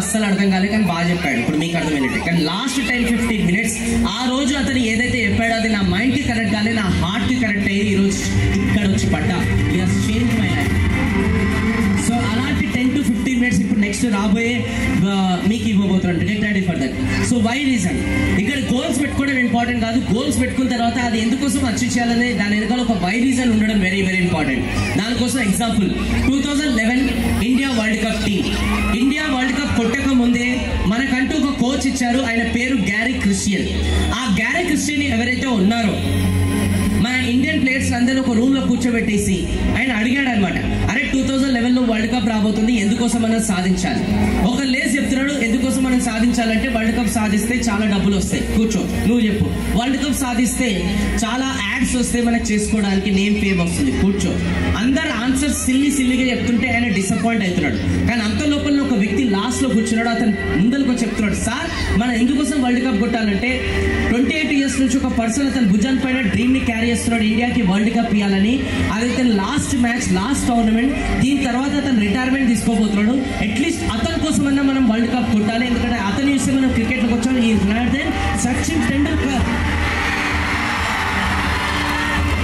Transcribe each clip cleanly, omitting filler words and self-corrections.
అస్సలు అర్థం కాలేదు, కానీ బాగా చెప్పాడు. ఇప్పుడు మీకు అర్థమైనట్టు. కానీ లాస్ట్ 10-15 minutes ఆ రోజు అతను ఏదైతే చెప్పాడో అది నా మైండ్కి కరెక్ట్ కాలేదు, నా హార్ట్కి కరెక్ట్ అయ్యి ఈరోజు ఇక్కడ వచ్చి పడ్డా. It has change my life. So అలాంటి 10-15 minutes ఇప్పుడు నెక్స్ట్ రాబోయే మీకు ఇవ్వబోతున్నాను. Get ready for that. So why reason, ఇక్కడ గోల్స్ పెట్టుకోవడం ఇంపార్టెంట్ కాదు. గోల్స్ పెట్టుకున్న తర్వాత అది ఎందుకోసం అచీవ్ చేయాలని దాని వెనకాల ఒక వై రీజన్ ఉండడం వెరీ వెరీ ఇంపార్టెంట్. దానికోసం example 2011 India World Cup team. India World Cup కొట్టక ముందే మనకంటూ ఒక కోచ్ ఇచ్చారు. ఆయన పేరు గ్యారీ క్రిస్టియన్. ఆ గ్యారీ క్రిస్టియన్ ఎవరైతే ఉన్నారో మన ఇండియన్ ప్లేయర్స్ అందరూ ఒక రూమ్ లో కూర్చోబెట్టేసి ఆయన అడిగాడు అనమాట, అరే 2011లో వరల్డ్ కప్ రాబోతుంది, ఎందుకోసం మనం సాధించాలి. ఒక లేస్ చెప్తున్నాడు, ఎందుకోసం మనం సాధించాలంటే వరల్డ్ కప్ సాధిస్తే చాలా డబ్బులు వస్తాయి. కూర్చో, నువ్వు చెప్పు. వరల్డ్ కప్ సాధిస్తే చాలా యాడ్స్ వస్తాయి, మనకు చేసుకోవడానికి నేమ్ ఫేమ్ వస్తుంది. కూర్చో. అందరు ఆన్సర్ సిల్లిగా చెప్తుంటే ఆయన డిసప్పాయింట్ అవుతున్నాడు. కానీ అంత లోపల ఒక వ్యక్తి లాస్ట్ లో కూర్చున్నాడు. అతను ముందరకు చెప్తున్నాడు, సార్ మనం ఎందుకోసం వరల్డ్ కప్ కొట్టాలంటే 28 years నుంచి ఒక పర్సన్ అతను భుజాన్ పైన డ్రీమ్ ని క్యారీ చేస్తున్నాడు, ఇండియాకి వరల్డ్ కప్ ఇవ్వాలని. అదైతే లాస్ట్ మ్యాచ్, లాస్ట్ టోర్నమెంట్. దీని తర్వాత అతను రిటైర్మెంట్ తీసుకోబోతున్నాడు. అట్లీస్ట్ అతని కోసమన్నా మనం వరల్డ్ కప్ కొట్టాలి, ఎందుకంటే అతను చూస్తే మనం క్రికెట్ లోకి వచ్చాం. ఈ సచిన్ టెండూల్కర్.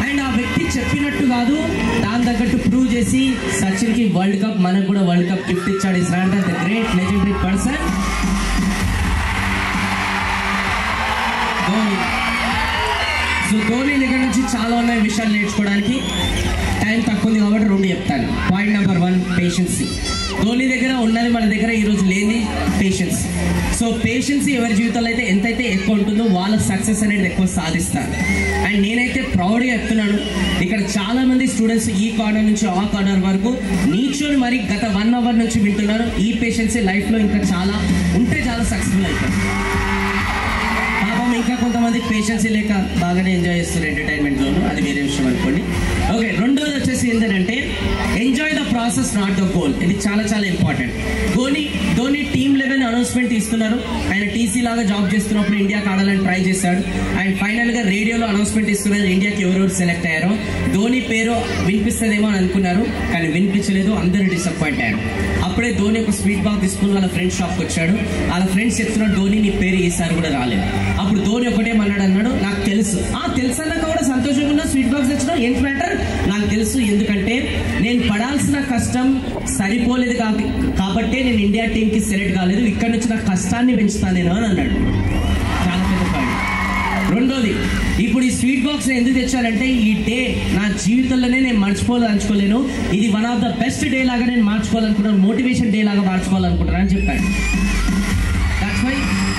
అండ్ ఆ వ్యక్తి చెప్పినట్టు కాదు, దాని తగ్గట్టు ప్రూవ్ చేసి సచిన్ కి వరల్డ్ కప్, మనకు కూడా వరల్డ్ కప్ గిఫ్ట్ ఇచ్చాడు. Is not the great legendary person Dhoni. So Dhoni దగ్గర నుంచి చాలా ఉన్నాయి విషయాలు నేర్చుకోవడానికి. టైం తక్కువ ఉంది కాబట్టి 2 చెప్తాను. Point number 1, పేషెన్సీ. ధోని దగ్గర ఉన్నది మన దగ్గర ఈరోజు లేని పేషెన్స్. సో పేషెన్సీ ఎవరి జీవితంలో అయితే ఎంతైతే ఎక్కువ ఉంటుందో వాళ్ళ సక్సెస్ అనేది ఎక్కువ సాధిస్తారు. అండ్ నేనైతే ప్రౌడ్గా చెప్తున్నాను, ఇక్కడ చాలా మంది స్టూడెంట్స్ ఈ కార్నర్ నుంచి ఆ కార్నర్ వరకు నీచోని మరి గత 1 hour నుంచి వింటున్నారు. ఈ పేషెన్సీ లైఫ్లో ఇంకా చాలా ఉంటే చాలా సక్సెస్ఫుల్ అవుతారు. ఇంకా కొంతమందికి పేషెన్సీ లేక బాగానే ఎంజాయ్ చేస్తారు ఎంటర్టైన్మెంట్ జోన్, అది వేరే విషయం అనుకోండి. ఓకే, రెండోది వచ్చేసి ఏంటంటే enjoy the process not the goal. ఇది చాలా చాలా important. Dhoni team level announcement తీసుకున్నారు. ఆయన టీసీ లాగా జాబ్ చేస్తున్నప్పుడు ఇండియాకి ఆడాలని ట్రై చేశాడు. అండ్ ఫైనల్ గా రేడియోలో అనౌన్స్మెంట్ తీసుకున్నారు, ఇండియాకి ఎవరెవరు సెలెక్ట్ అయ్యారో. ధోని పేరు వినిపిస్తుందేమో అని అనుకున్నారు, కానీ వినిపించలేదు. అందరూ డిసప్పాయింట్ అయ్యారు. అప్పుడే ధోని ఒక స్వీట్ బాక్స్ తీసుకుని వాళ్ళ ఫ్రెండ్స్ షాప్కి వచ్చాడు. వాళ్ళ ఫ్రెండ్స్ చెప్తున్నాడు, ధోని నీ పేరు ఈసారి కూడా రాలేదు. అప్పుడు ధోని ఒకటేమన్నాడు, నాకు తెలుసు. తెలుసు అన్నాక కూడా సంతోషంగా ఉన్న స్వీట్ బాక్స్ తెచ్చినా ఏంటి మ్యాటర్, నాకు తెలుసు, ఎందుకంటే నేను పడాల్సిన కష్టం సరిపోలేదు కాబట్టే నేను ఇండియా టీంకి సెలెక్ట్ కాలేదు. ఇక్కడ నుంచి నా కష్టాన్ని పెంచుతాను నేను అని అన్నాడు. చాలా పెద్ద పాయింట్. రెండోది, ఇప్పుడు ఈ స్వీట్ బాక్స్ ఎందుకు తెచ్చానంటే ఈ డే నా జీవితంలోనే నేను మర్చిపోవాలనుకోలేను. ఇది one of the best day లాగా నేను మార్చుకోవాలనుకుంటున్నాను, మోటివేషన్ డే లాగా మార్చుకోవాలనుకుంటున్నాను అని చెప్పాడు. దట్స్ వై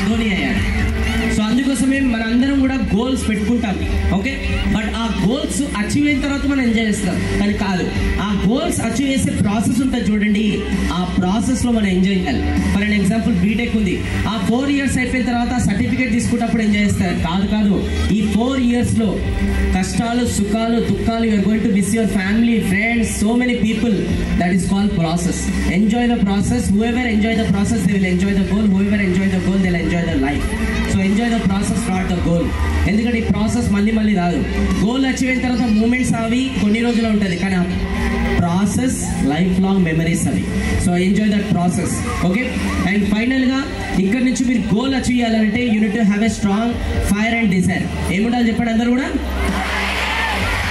ధోని అయ్యాడు. సో అందుకోసమే మన అందరం కూడా గోల్స్ పెట్టుకుంటాం, ఓకే. బట్ ఆ గోల్స్ అచీవ్ అయిన తర్వాత మనం ఎంజాయ్ చేస్తాం, కానీ కాదు. ఆ గోల్స్ అచీవ్ చేసే ప్రాసెస్ ఉంటుంది చూడండి, ఆ ప్రాసెస్లో మనం ఎంజాయ్ చేయాలి. ఫర్ అన్ ఎగ్జాంపుల్ బీటెక్ ఉంది, ఆ 4 years అయిపోయిన తర్వాత సర్టిఫికేట్ తీసుకున్నప్పుడు ఎంజాయ్ చేస్తారు. కాదు, ఈ 4 yearsలో కష్టాలు, సుఖాలు, దుఃఖాలు, you're going to miss your family, friends, so many people. That is called process. Enjoy the process. Whoever enjoy the process they will enjoy the goal. Whoever enjoy the goal they will enjoy the life. So enjoy the process not the goal. ఎందుకంటే ఈ process మళ్ళీ రాదు. Goal achieve అయిన తర్వాత moments అవి కొన్ని రోజులు ఉంటుంది, కానీ ఆ ప్రాసెస్ లైఫ్ లాంగ్ మెమరీస్ అవి. So enjoy that process, okay. And ఫైనల్గా ఇక్కడ నుంచి మీరు గోల్ అచీవ్ చేయాలంటే you need to have a strong fire and Dzire. ఏముండాలి చెప్పండి అందరూ కూడా.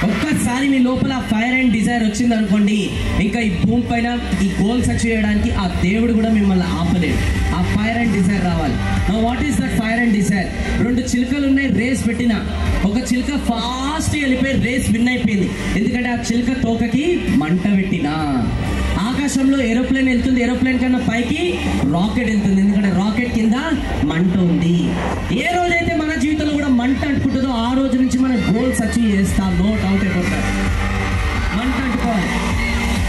ఒక్కసారి మీ లోపల ఫైర్ అండ్ డిజైర్ వచ్చింది అనుకోండి, ఇంకా ఈ భూమి పైన ఈ గోల్స్ అచీవ్ చేయడానికి ఆ దేవుడు కూడా మిమ్మల్ని ఆపలేడు. ఆ ఫైర్ అండ్ డిజైర్ రావాలి. What is that fire and Dzire? 2 చిలుకలు ఉన్నాయి, రేస్ పెట్టిన. ఒక చిలుక ఫాస్ట్ వెళ్ళిపోయి రేస్ విన్ అయిపోయింది, ఎందుకంటే ఆ చిలుక తోకకి మంట పెట్టిన. ఆకాశంలో ఏరోప్లేన్ వెళ్తుంది, ఏరోప్లేన్ కన్నా పైకి రాకెట్ వెళ్తుంది, ఎందుకంటే రాకెట్ కింద మంట ఉంది. ఏ రోజైతే మన జీవితంలో కూడా మంట అంటుకుంటుందో ఆ రోజు నుంచి మనం గోల్స్ అచీవ్ చేస్తాం, నో డౌట్ అయిపోతాం. మంట అంటుకోవాలి.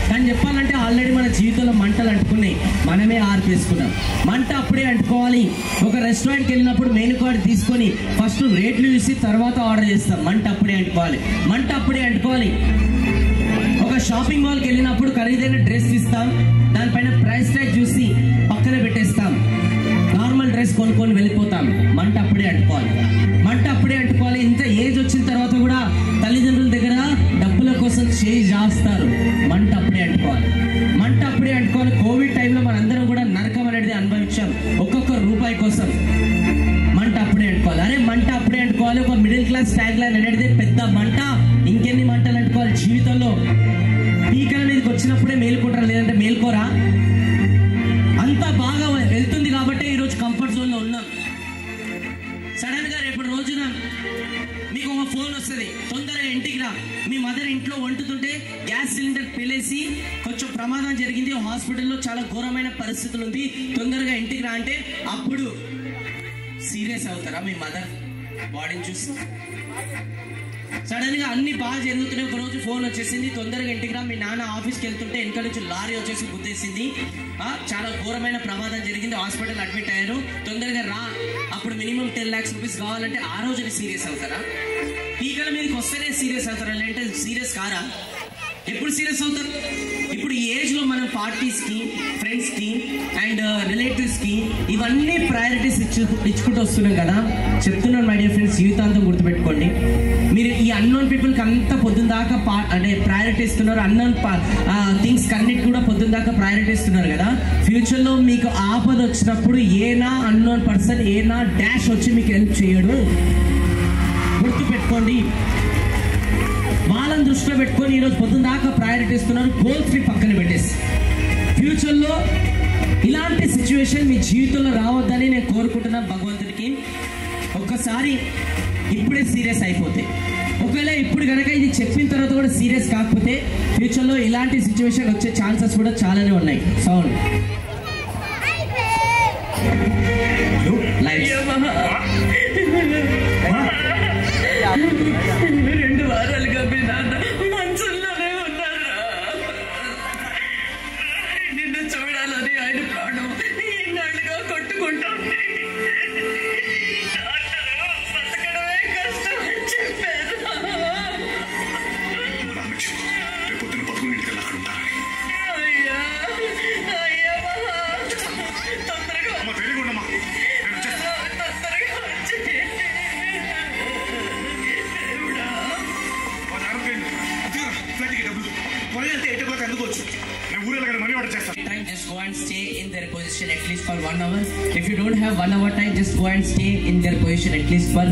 కానీ చెప్పాలంటే ఆల్రెడీ మన జీవితంలో మంటలు అంటుకున్నాయి, మనమే ఆర్పేసుకున్నాం. మంట అప్పుడే అంటుకోవాలి. ఒక రెస్టారెంట్కి వెళ్ళినప్పుడు మెనూ కార్డు తీసుకొని ఫస్ట్ రేట్లు చూసి తర్వాత ఆర్డర్ చేస్తాం. మంట అప్పుడే అంటుకోవాలి. ఒక షాపింగ్ మాల్కి వెళ్ళినప్పుడు ఖరీదైన డ్రెస్ ఇస్తాం, దానిపైన ప్రైస్ ట్యాగ్ చూసి పక్కన పెట్టేస్తాం. నార్మల్ డ్రెస్ కొనుక్కొని వెళ్ళిపోతాం. మంట అప్పుడే అంటుకోవాలి. ఇంత ఏజ్ వచ్చిన తర్వాత కూడా తల్లిదండ్రుల దగ్గర డబ్బుల కోసం చేయి జాస్తారు. మంట అప్పుడే అంటుకోవాలి. కోవిడ్ టైంలో మనందరం కూడా నరకం అనేది అనుభవించాం. మంట అప్పుడే అంటుకోవాలి. అరే మంట అప్పుడే అంటుకోవాలి. ఒక మిడిల్ క్లాస్ ట్యాగ్ లైన్ అనేది పెద్ద మంట, ఇంకెన్ని మంటలు అంటుకోవాలి జీవితంలో. పీకల మీదకి వచ్చినప్పుడే మేలుకుంటారా, లేదంటే మేల్కోరా? అంత బాగా వెళ్తుంది కాబట్టి ఈరోజు కంఫర్ట్ జోన్లో ఉన్నాం. సడన్ గా రేపటి రోజున మీకు ఒక ఫోన్ వస్తుంది, తొందరగా ఇంటికి రా. మీ మదర్ ఇంట్లో వండుతుంటే గ్యాస్ సిలిండర్ పేలేసి కొంచెం ప్రమాదం జరిగింది, హాస్పిటల్లో చాలా ఘోరమైన పరిస్థితులు ఉంది, తొందరగా ఇంటికి రా అంటే అప్పుడు సీరియస్ అవుతారా మీ మదర్ బాడీని చూసి? సడన్ గా అన్ని బాగా జరుగుతున్నాయి, ఒక రోజు ఫోన్ వచ్చేసింది, తొందరగా ఇంటికి రా. మీ నాన్న ఆఫీస్కి వెళ్తుంటే వెనక నుంచి లారీ వచ్చేసి గుద్దేసింది, చాలా ఘోరమైన ప్రమాదం జరిగింది, హాస్పిటల్ అడ్మిట్ అయ్యారు, తొందరగా రా. అప్పుడు మినిమం 10 lakhs రూపీస్ కావాలంటే ఆ రోజుని సీరియస్ అవుతారా? పీకల మీదకి వస్తేనే సీరియస్ అవుతారా, లేదంటే సీరియస్ కారా? ఎప్పుడు సీరియస్ అవుతారు? ఇప్పుడు ఈ ఏజ్ లో మనం పార్టీస్ కి, ఫ్రెండ్స్ కి అండ్ రిలేటివ్స్ కి ఇవన్నీ ప్రయారిటీస్ ఇచ్చుకుంటూ వస్తున్నాం కదా. చెప్తున్నాను మై డియర్ ఫ్రెండ్స్, జీవితాంతం గుర్తుపెట్టుకోండి. మీరు ఈ అన్నోన్ పీపుల్ కి అంతా పొద్దున్న దాకా అంటే ప్రయారిటీ ఇస్తున్నారు, అన్నోన్ థింగ్స్ కన్నిటి కూడా పొద్దున్న దాకా ప్రయారిటీ ఇస్తున్నారు కదా. ఫ్యూచర్ లో మీకు ఆపద వచ్చినప్పుడు ఏనా అన్నోన్ పర్సన్, ఏనా డాష్ వచ్చి మీకు హెల్ప్ చేయడు. గుర్తుపెట్టుకోండి. వాళ్ళని దృష్టిలో పెట్టుకొని ఈరోజు పొద్దున్న దాకా ప్రయారిటీ ఇస్తున్నారు, గోల్స్ ని పక్కన పెట్టేసి. ఫ్యూచర్లో ఇలాంటి సిచ్యువేషన్ మీ జీవితంలో రావద్దని నేను కోరుకుంటున్నాను భగవంతుడికి. ఒక్కసారి ఇప్పుడే సీరియస్ అయిపోతే, ఒకవేళ ఇప్పుడు కనుక ఇది చెప్పిన తర్వాత కూడా సీరియస్ కాకపోతే ఫ్యూచర్లో ఇలాంటి సిచ్యువేషన్ వచ్చే ఛాన్సెస్ కూడా చాలానే ఉన్నాయి. సౌండ్ లైఫ్ 2 వారాలుగా మీ నాన్న మంచంలోనే ఉన్నారా? నిన్ను చూడాలని ఆయన ప్రాణం ఈనాళ్ళుగా కొట్టుకుంటుంది. బతకడమే కష్టం చెప్పారు. అయ్యా అయ్యా తొందరగా just go and stay in their position at least for 1 hour. If you don't have 1 hour time, just go and stay in their position at least for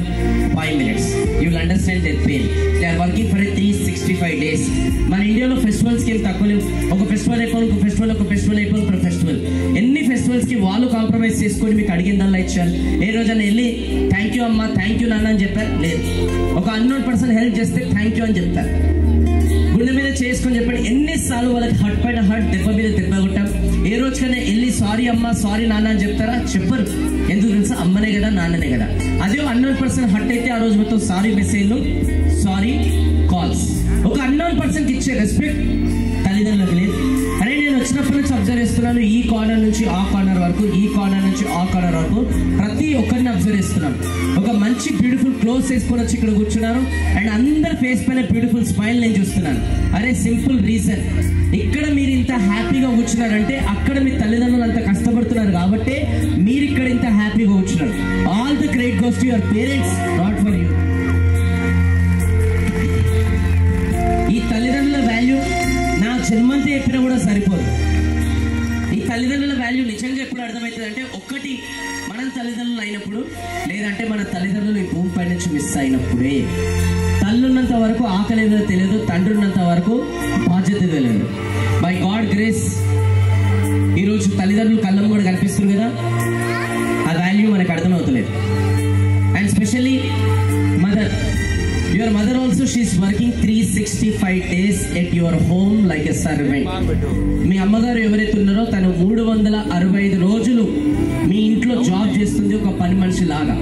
5 minutes. You will understand their pain. They are working for 365 days. మన ఇండియాలో ఫెస్టివల్స్కి ఏం తక్కువ లేవు. ఒక festival అయిపోయి ఒక festival, ఒక festival అయిపోయి ఒక ఫెస్టివల్. ఎన్ని ఫెస్టివల్స్కి వాళ్ళు కాంప్రమైజ్ చేసుకొని మీకు అడిగిందల్లా ఇచ్చారు. ఏ రోజైనా వెళ్ళి థ్యాంక్ యూ అమ్మా, థ్యాంక్ యూ నాన్న అని చెప్పారు? లేదు. ఒక అన్నోన్ పర్సన్ హెల్ప్ చేస్తే థ్యాంక్ యూ అని చెప్తారు. గుండె మీద చేసుకొని చెప్పండి. ఎన్నిసార్లు వాళ్ళకి హట్ పైన హట్, దెబ్బ మీద దెబ్బ కొట్టాం. ఏ రోజుకైనా వెళ్ళి సారీ అమ్మ, సారీ నాన్న అని చెప్తారా? చెప్పరు. ఎందుకు తెలుసా? అమ్మనే కదా, నాన్ననే కదా. అదే అన్నోన్ పర్సన్ హట్ అయితే ఆ రోజు మొత్తం సారీ మెసేజ్లు, సారీ కాల్స్. ఒక అన్నోన్ పర్సన్కి ఇచ్చే రెస్పెక్ట్ తల్లిదండ్రులకు లేదు. అరే నేను వచ్చినప్పటి నుంచి అబ్జర్వ్ చేస్తున్నాను, ఈ కార్నర్ నుంచి ఆ కార్నర్ వరకు, ఈ కార్నర్ నుంచి ఆ కార్నర్ వరకు ప్రతి ఒక్కరిని అబ్జర్వ్ చేస్తున్నాను. ఒక మంచి బ్యూటిఫుల్ క్లోత్స్ వేసుకొని వచ్చి ఇక్కడ కూర్చున్నారు అండ్ అందరి ఫేస్ పైన బ్యూటిఫుల్ స్మైల్ నేను చూస్తున్నాను. అరే సింపుల్ రీజన్, ఇక్కడ మీరు ఇంత హ్యాపీగా కూర్చున్నారంటే అక్కడ మీ తల్లిదండ్రులు అంత కష్టపడుతున్నారు కాబట్టి మీరు ఇక్కడ ఇంత హ్యాపీగా కూర్చున్నారు. All the credit goes to your parents, not for you. ఈ తల్లిదండ్రుల వాల్యూ నా జన్మంతా చెప్పినా కూడా సరిపోదు. ఈ తల్లిదండ్రుల వాల్యూ నిజంగా ఎప్పుడు అర్థమవుతుంది అంటే, ఒక్కటి మనం తల్లిదండ్రులు అయినప్పుడు, లేదంటే మన తల్లిదండ్రులు ఈ భూమి పై నుంచి మిస్ అయినప్పుడే. తల్లున్నంత వరకు ఆకలి ఏదో తెలియదు, తండ్రి ఉన్నంత వరకు బాధ్యత తెలియదు. బై గాడ్ గ్రేస్ ఈరోజు తల్లిదండ్రులు కళ్ళం కూడా కనిపిస్తుంది కదా, ఆ వాల్యూ మనకు అర్థమవుతలేదు. And specially mother, your mother also, she is working 365 days at your home like a servant. మీ అమ్మగారు ఎవరైతే ఉన్నారో తను 365 రోజులు మీ ఇంట్లో జాబ్ చేస్తుంది ఒక పని మనిషి లాగా.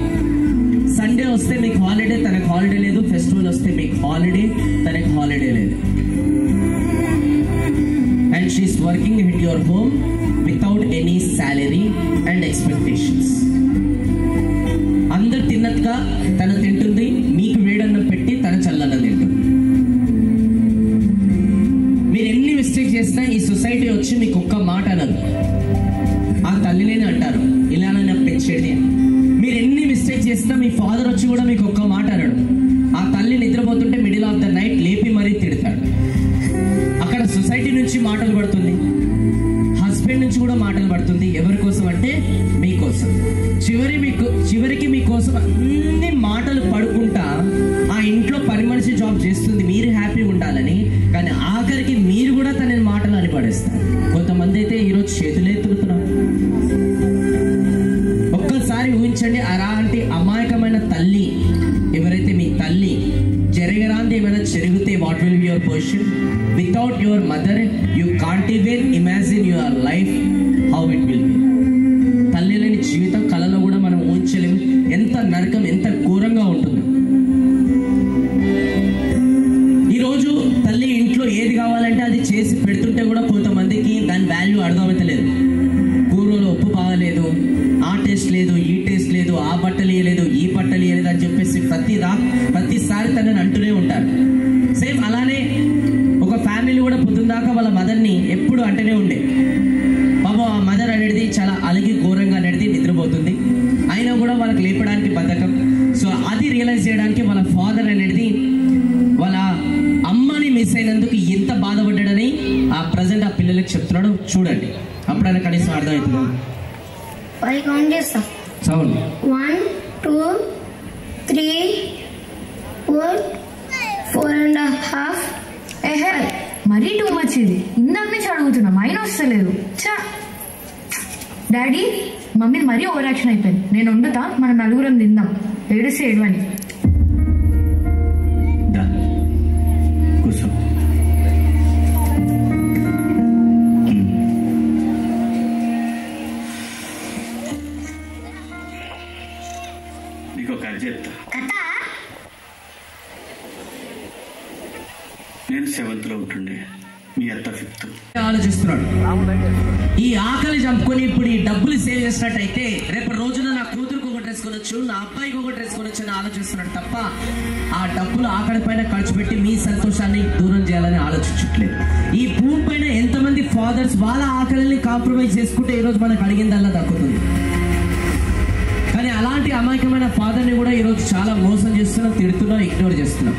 సండే వస్తే మీకు హాలిడే, తనకు హాలిడే లేదు. ఫెస్టివల్ వస్తే మీకు హాలిడే, తనకు హాలిడే లేదు. And she is working at your home without any salary and expectations. అందరు తిన్నట్టుగా తను తింటుంది, మీకు వేడన్నం పెట్టి తన చల్లన్నం తింటుంది. మీరు ఎన్ని మిస్టేక్ చేసినా ఈ సొసైటీ వచ్చి మీకు ఒక్క మాట అనదు, ఆ తల్లినేనే అంటారు ఇలా నన్ను పెంచేది. మీరు ఎన్ని మిస్టేక్ చేసినా మీ ఫాదర్ వచ్చి కూడా మీకు ఒక్క మాట అనడు. ఆ తల్లి నిద్రపోతుంటే మిడిల్ ఆఫ్ ద నైట్ లేపి మరీ తిడతాడు. అక్కడ సొసైటీ నుంచి మాటలు పడుతుంది, హస్బెండ్ నుంచి కూడా మాటలు పడుతుంది. ఎవరి కోసం అంటే మీకోసం. చివరికి మీకోసం అన్ని మాటలు పడుకుంటా ఆ ఇంట్లో పని మనిషి జాబ్ చేస్తుంది, మీరు హ్యాపీగా ఉండాలని, కానీ ఆఖరికి మీరు కూడా తన మాటలు అని పడేస్తారు. కొంతమంది అయితే ఈరోజు చేతులు ఎత్తుతున్నారు. ఒక్కసారి ఊహించండి, అలాంటి అమాయకమైన తల్లి ఎవరైతే మీ తల్లి జరగరాంది ఏమైనా జరిగితే what will be your position? Without your mother you can't even imagine your life how it will be. తల్లి లేని జీవితం కళలో కూడా మనం ఊహించలేము, ఎంత నరకం, ఎంత ఘోరంగా ఉంటుంది. ఈరోజు తల్లి ఇంట్లో ఏది కావాలంటే అది చేసి పెడుతుంటే కూడా కొంతమందికి దాని వాల్యూ అర్థమవుతలేదు. కూరలో ఉప్పు బాగలేదు, ఆ టేస్ట్ లేదు, ఈ టేస్ట్ లేదు, ఆ బట్టలు ఇవ్వలేదు, ఈ బట్టలు ఇవ్వలేదు అని చెప్పేసి ప్రతిసారి తనని అంటూనే ఉంటారు. సేమ్ అలానే ఒక ఫ్యామిలీ కూడా పొద్దున్నాక వాళ్ళ మదర్ని ఎప్పుడు అంటూనే ఉండే. పాపం ఆ మదర్ అనేది చాలా అలిగి ఘోరంగా అనేది నిద్రపోతుంది, అయినా కూడా వాళ్ళకి లేపడానికి బద్ధకం. సో అది రియలైజ్ చేయడానికి వాళ్ళ ఫాదర్ అనేది వాళ్ళ అమ్మని మిస్ అయినందుకు ఎంత బాధపడ్డాడని ఆ ప్రజెంట్ ఆ పిల్లలకి చెప్తున్నాడు. చూడండి, అప్పుడైనా కనీసం అర్థమవుతుంది. సౌండ్ 1 2 3 4 4.5. మరీ టూ మచ్ ఇది. ఇందాక నుంచి అడుగుతున్నా, మైన్ వస్తలేదు. చా డాడీ, మమ్మీ మరీ ఓవర్ యాక్షన్ అయిపోయింది. నేను వండుతా, మనం నలుగురం తిందాం. ఏడుస్తే ఏడవని. కూర్చో. నీకు ఒక కథ చెప్తా. నేను 7th లో ఉంటుండే, మీ అత్త 5th. ఆలోచిస్తున్నాడు, ఈ ఆకలి చంపుకొని ఇప్పుడు ఈ డబ్బులు సేవ్ చేసినట్టయితే రేపు రోజున నా కూతురుకు ఒక డ్రెస్ కొనొచ్చు, నా అబ్బాయికి ఒక డ్రెస్ కొనొచ్చు అని ఆలోచిస్తున్నాడు తప్ప ఆ డబ్బులు ఆకలి పైన ఖర్చు పెట్టి మీ సంతోషాన్ని దూరం చేయాలని ఆలోచించట్లేదు. ఈ భూమి పైన ఎంతమంది ఫాదర్స్ వాళ్ళ ఆకలిని కాంప్రమైజ్ చేసుకుంటే ఈరోజు మనకు అడిగిందల్లా దక్కుతుంది. కానీ అలాంటి అమాయకమైన ఫాదర్ని కూడా ఈరోజు చాలా మోసం చేస్తున్నాం, తిడుతున్నాం, ఇగ్నోర్ చేస్తున్నాం.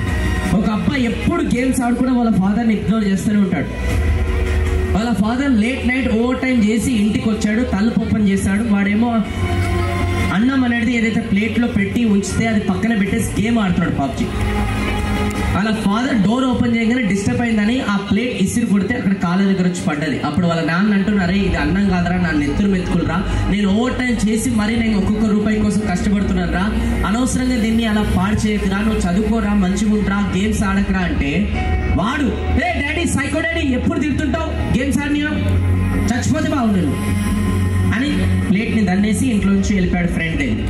ఒక అబ్బాయి ఎప్పుడు గేమ్స్ ఆడుకున్నా వాళ్ళ ఫాదర్ని ఇగ్నోర్ చేస్తూనే ఉంటాడు. వాళ్ళ father late night over time చేసి ఇంటికి వచ్చాడు, తలుపు ఓపెన్ చేశాడు. వాడేమో అన్నం అనేది ఏదైతే ప్లేట్లో పెట్టి ఉంచితే అది పక్కన పెట్టేసి గేమ్ ఆడుతున్నాడు, పబ్జీ. వాళ్ళ ఫాదర్ డోర్ ఓపెన్ చేయగానే డిస్టర్బ్ అయిందని ఆ ప్లేట్ ఇసిరి కొడితే అక్కడ కాళ్ళ దగ్గర వచ్చి పడ్డది. అప్పుడు వాళ్ళ నాన్న అంటున్నారే, ఇది అన్నం కాదరా, నా నెత్తురు మెత్తుకులరా, నేను ఓవర్ టైం చేసి మరి నేను ఒక్కొక్క రూపాయి కోసం కష్టపడుతున్నాను రా, అనవసరంగా దీన్ని అలా పాడు చేయకురా, నువ్వు చదువుకోరా, మంచిగా ఉంటా, గేమ్స్ ఆడకరా అంటే వాడు, ఏ డాడీ సైకో డాడీ, ఎప్పుడు తిడుతుంటావు, గేమ్స్ ఆడినా చచ్చిపోతే బాగుండు అని ప్లేట్ని దన్నేసి ఇంట్లో నుంచి వెళ్ళిపోయాడు ఫ్రెండ్ దగ్గర.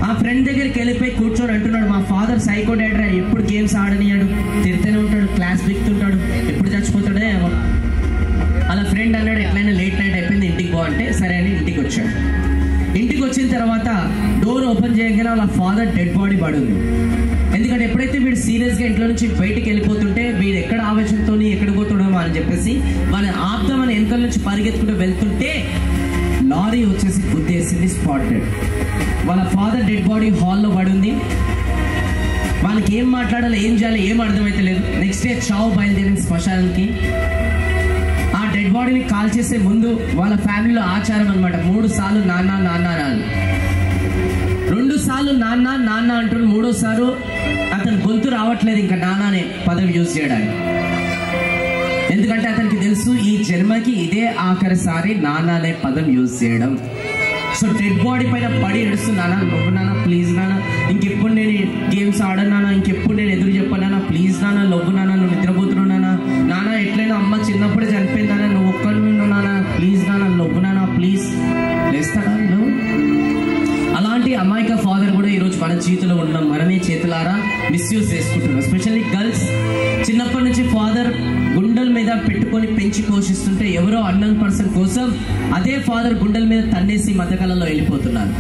ఆ ఫ్రెండ్ దగ్గరికి వెళ్ళిపోయి కూర్చొని అంటున్నాడు, మా ఫాదర్ సైకో డాడీ, ఎప్పుడు గేమ్స్ ఆడనియాడు, తిరుగుతూనే ఉంటాడు, క్లాస్ బిక్తుంటాడు, ఎప్పుడు చచ్చిపోతాడే ఏమో. అలా ఫ్రెండ్ అన్నాడు, ఎట్లయినా లేట్ నైట్ అయిపోయింది, ఇంటికి పో అంటే సరే అని ఇంటికి వచ్చాడు. ఇంటికి వచ్చిన తర్వాత డోర్ ఓపెన్ చేయగానే వాళ్ళ ఫాదర్ డెడ్ బాడీ పడుంది. ఎందుకంటే ఎప్పుడైతే వీడు సీరియస్గా ఇంట్లో నుంచి బయటికి వెళ్ళిపోతుంటే వీడు ఎక్కడ ఆవేశంతో ఎక్కడ పోతాడో అని చెప్పేసి వాళ్ళని ఆపుదామని వెనకాల నుంచి పరిగెత్తుకుంటూ వెళ్తుంటే లారీ వచ్చేసి గుద్దేసింది, స్పాట్ డెడ్. వాళ్ళ ఫాదర్ డెడ్ బాడీ హాల్లో పడుంది. వాళ్ళకి ఏం మాట్లాడాలో ఏం చేయాలో ఏం అర్థమైతే లేదు. నెక్స్ట్ డే చావు బయలుదేరింది శ్మశానానికి. ఆ డెడ్ బాడీని కాల్ చేసే ముందు వాళ్ళ ఫ్యామిలీలో ఆచారం అనమాట, 3 సార్లు నాన్న నాన్న అనాలి. 2 సార్లు నాన్న నాన్న అంటున్నాడు, 3వసారి అతను గొంతు రావట్లేదు ఇంకా నాన్న అనే పదవి యూజ్ చేయడానికి. ఎందుకంటే అతనికి తెలుసు ఈ జన్మకి ఇదే ఆఖరిసారి నాన్న అనే పదం యూజ్ చేయడం. సో డెడ్ బాడీ పైన పడి ఏడుస్తున్నానా, నువ్వు నాన్న ప్లీజ్ నాన్న, ఇంకెప్పుడు నేను గేమ్స్ ఆడన్నానా, ఇంకెప్పుడు నేను ఎదురు చెప్పానా, ప్లీజ్ నాన్న లవ్వు నాన్న, నువ్వు నిద్రపోతున్నానా నాన్న, ఎట్లయినా అమ్మ చిన్నప్పుడే చనిపోయిందానా, నువ్వు ఒక్కడు నాన్న ప్లీజ్ నాన్న లవ్వు నాన్న ప్లీజ్, లేస్తాడా నువ్వు? అలాంటి అమాయక ఫాదర్ కూడా ఈరోజు మన జీవితంలో ఉండడం మనమే చేతులారా మిస్యూజ్ చేసుకుంటున్నాం. ఎస్పెషల్లీ గర్ల్స్ చిన్నప్పటి నుంచి ఫాదర్ గుండెల మీద పెట్టుకొని పెంచి పోషిస్తుంటే ఎవరో అన్నోన్ పర్సన్ కోసం అదే ఫాదర్ గుండెల మీద తన్నేసి మధ్యకాలంలో వెళ్ళిపోతున్నారు.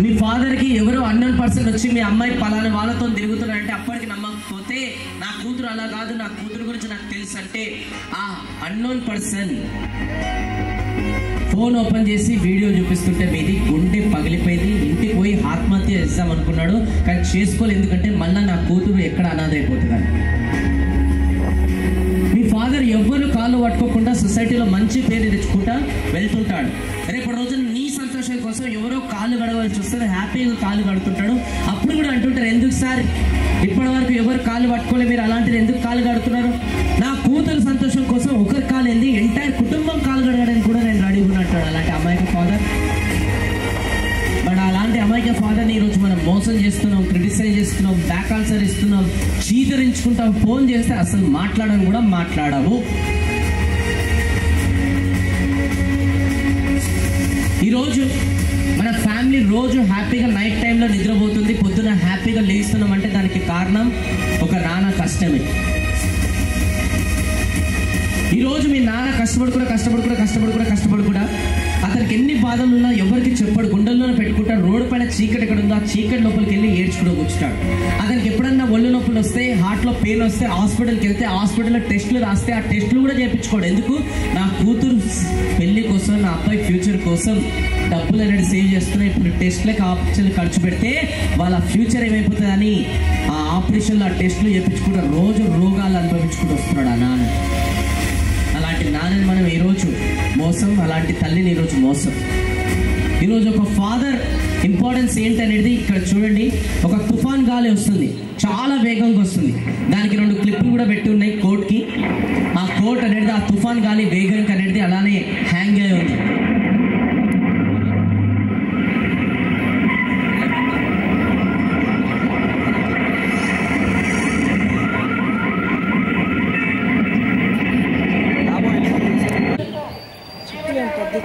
మీ ఫాదర్కి ఎవరో అన్నోన్ పర్సన్ వచ్చి మీ అమ్మాయి పలానా వాళ్ళతో తిరుగుతున్నారంటే అప్పటికి నమ్మకపోతే నా కూతురు అలా కాదు, నా కూతురు గురించి నాకు తెలుసు అంటే ఆ అన్నోన్ పర్సన్ ఫోన్ ఓపెన్ చేసి వీడియో చూపిస్తుంటే మీది గుండె పగిలిపోయింది. ఇంటికి పోయి ఆత్మహత్య చేద్దాం అనుకున్నాడు, కానీ చేసుకోలేదు. ఎందుకంటే మళ్ళీ నా కూతురు ఎక్కడ అనాథ అయిపోతుందని. మీ ఫాదర్ ఎవ్వరు కాళ్ళు పట్టుకోకుండా సొసైటీలో మంచి పేరు తెచ్చుకుంటా వెళ్తుంటాడు. రేపటి రోజున నీ సంతోషం కోసం ఎవరో కాళ్ళు గడవలసి వస్తుంది, హ్యాపీగా కాళ్ళు కడుతుంటాడు. అప్పుడు కూడా అంటుంటారు, ఎందుకు సార్ ఇప్పటి వరకు ఎవరు కాళ్ళు పట్టుకోలే, మీరు అలాంటిది ఎందుకు కాళ్ళు కడుతున్నారు? నా కూతురు సంతోషం కోసం ఒకరి కాలు ఏంది, ఎంటైర్ కుటుంబం కాలు కడగడానికి కూడా నేను రెడీ ఉన్నట్టాడు అలాంటి అమాయక ఫాదర్. బట్ అలాంటి అమాయక ఫాదర్ని ఈరోజు మనం మోసం చేస్తున్నాం, క్రిటిసైజ్ చేస్తున్నాం, బ్యాక్ ఆన్సర్ ఇస్తున్నాం, చీదరించుకుంటాం. ఫోన్ చేస్తే అసలు మాట్లాడడం కూడా మాట్లాడము. ఈరోజు మన ఫ్యామిలీ రోజు హ్యాపీగా నైట్ టైంలో నిద్రపోతుంది, పొద్దున హ్యాపీగా లేస్తున్నాం అంటే దానికి కారణం ఒక నాన్న కష్టమే. ఈరోజు మీ నాన్న కష్టపడి కూడా అతనికి ఎన్ని బాధలు ఉన్నా ఎవరికి చెప్పడు, గుండెల్లోనే పెట్టుకుంటాడు. రోడ్డు పైన చీకటి ఎక్కడ ఉందో ఆ చీకటి లోపలికి వెళ్ళి ఏడ్చుకుంటూ కూర్చుంటాడు. అతనికి ఎప్పుడన్నా ఒళ్ళు నొప్పులు వస్తే, హార్ట్లో పెయిన్ వస్తే హాస్పిటల్కి వెళ్తే హాస్పిటల్లో టెస్టులు రాస్తే ఆ టెస్టులు కూడా చేయించుకోడు. ఎందుకు? నా కూతురు పెళ్లి కోసం, నా అబ్బాయి ఫ్యూచర్ కోసం డబ్బులు అనేది సేవ్ చేస్తున్నా. ఇప్పుడు టెస్ట్లకు ఆపరేషన్లు ఖర్చు పెడితే వాళ్ళ ఫ్యూచర్ ఏమైపోతుంది అని ఆ ఆపరేషన్లు ఆ టెస్టులు చేయించుకుంటూ రోజు రోగాలు అనుభవించుకుంటూ వస్తున్నాడు ఆ నాన్న. అలాంటి నాన్నని మనం ఈరోజు మోసం, అలాంటి తల్లిని ఈరోజు మోసం. ఈరోజు ఒక ఫాదర్ ఇంపార్టెన్స్ ఏంటనేది ఇక్కడ చూడండి. ఒక తుఫాన్ గాలి వస్తుంది, చాలా వేగంగా వస్తుంది. దానికి 2 క్లిప్పులు కూడా పెట్టి ఉన్నాయి కోట్కి. ఆ కోట్ అనేది ఆ తుఫాన్ గాలి వేగంగా అనేది అలానే హ్యాంగ్ అయి ఉంది.